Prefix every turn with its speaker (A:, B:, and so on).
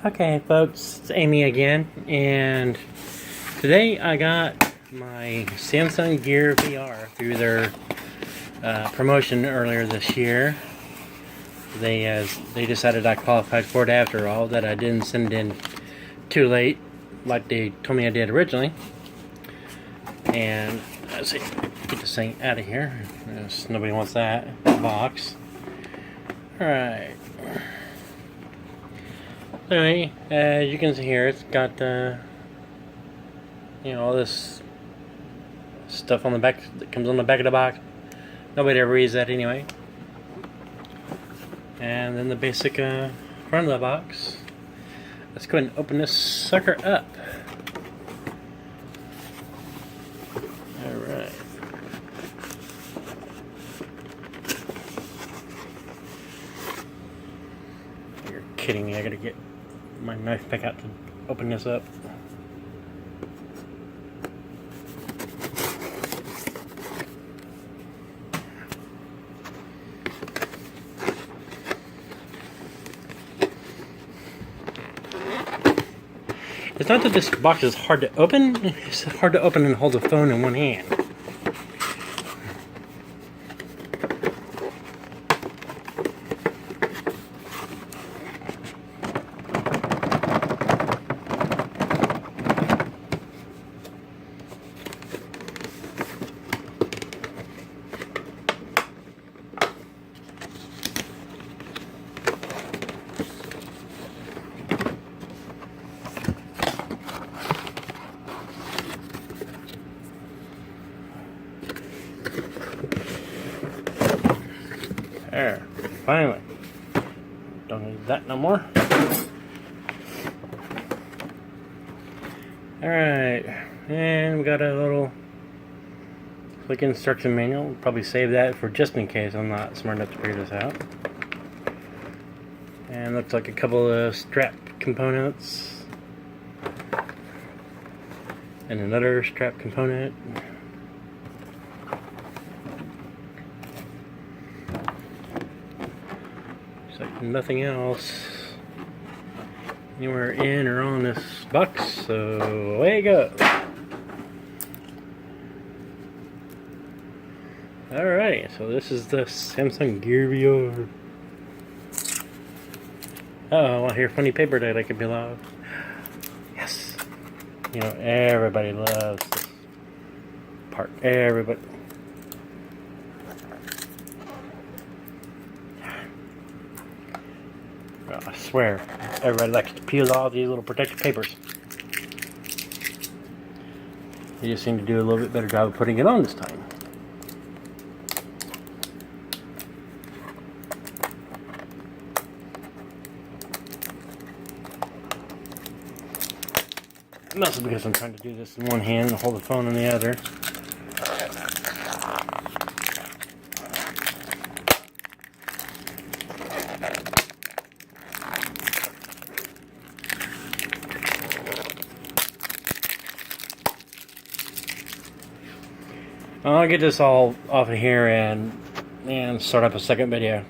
A: Okay, folks, it's Amy again, and today I got my Samsung Gear VR through their promotion earlier this year. They decided I qualified for it after all, that I didn't send it in too late, like they told me I did originally. And let's see, get this thing out of here. Nobody wants that box. All right. Anyway, as you can see here, it's got all this stuff on the back that comes on the back of the box. Nobody ever reads that anyway. And then the basic front of the box. Let's go ahead and open this sucker up. Alright. You're kidding me, I gotta get my knife back out to open this up. It's not that this box is hard to open, it's hard to open and hold the phone in one hand. There, finally. Don't need that no more. Alright, and we got a little quick instruction manual. We'll probably save that for just in case I'm not smart enough to figure this out. And looks like a couple of strap components. And another strap component. Like nothing else anywhere in or on this box, so away you go. Alright, so this is the Samsung Gear VR. Oh, I hear funny paper that I could be loud. Yes! You know, everybody loves this part. Everybody. I swear, everybody likes to peel off these little protective papers. You just seem to do a little bit better job of putting it on this time. Mostly because I'm trying to do this in one hand and hold the phone in the other. I'll get this all off of here and start up a second video.